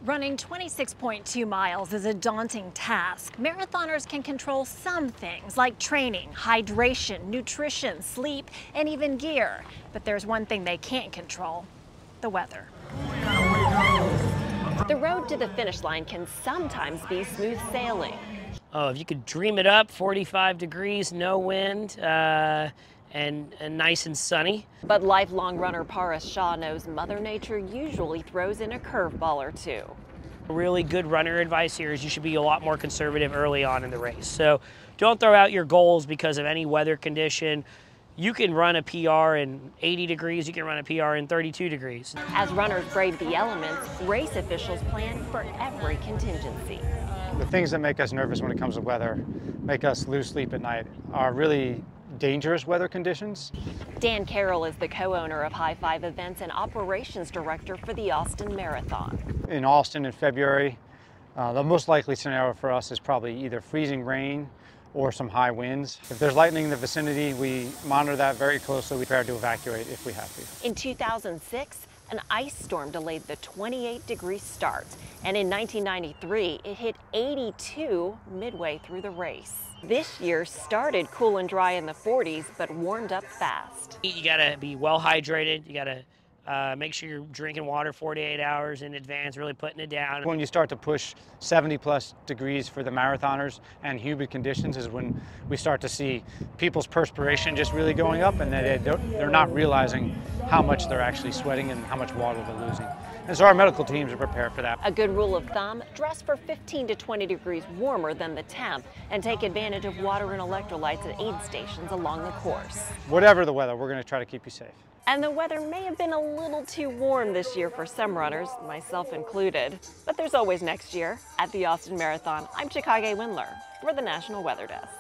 Running 26.2 miles is a daunting task. Marathoners can control some things like training, hydration, nutrition, sleep, and even gear. But there's one thing they can't control: the weather. The road to the finish line can sometimes be smooth sailing. Oh, if you could dream it up, 45 degrees, no wind, and nice and sunny. But lifelong runner Paras Shaw knows Mother Nature usually throws in a curveball or two. Really good runner advice here is you should be a lot more conservative early on in the race. So don't throw out your goals because of any weather condition. You can run a PR in 80 degrees, you can run a PR in 32 degrees. As runners brave the elements, race officials plan for every contingency. The things that make us nervous when it comes to weather, make us lose sleep at night, are really dangerous weather conditions. Dan Carroll is the co-owner of High Five Events and operations director for the Austin Marathon. In Austin in February, the most likely scenario for us is probably either freezing rain or some high winds. If there's lightning in the vicinity, we monitor that very closely. We prepare to evacuate if we have to. In 2006, an ice storm delayed the 28-degree start, and in 1993, it hit 82 midway through the race. This year started cool and dry in the 40s, but warmed up fast. You gotta be well hydrated, you gotta make sure you're drinking water 48 hours in advance, really putting it down. When you start to push 70+ degrees for the marathoners and humid conditions is when we start to see people's perspiration just really going up, and they're not realizing how much they're actually sweating and how much water they're losing. And so our medical teams are prepared for that. A good rule of thumb: dress for 15 to 20 degrees warmer than the temp and take advantage of water and electrolytes at aid stations along the course. Whatever the weather, we're going to try to keep you safe. And the weather may have been a little too warm this year for some runners, myself included. But there's always next year. At the Austin Marathon, I'm Chikage Windler for the National Weather Desk.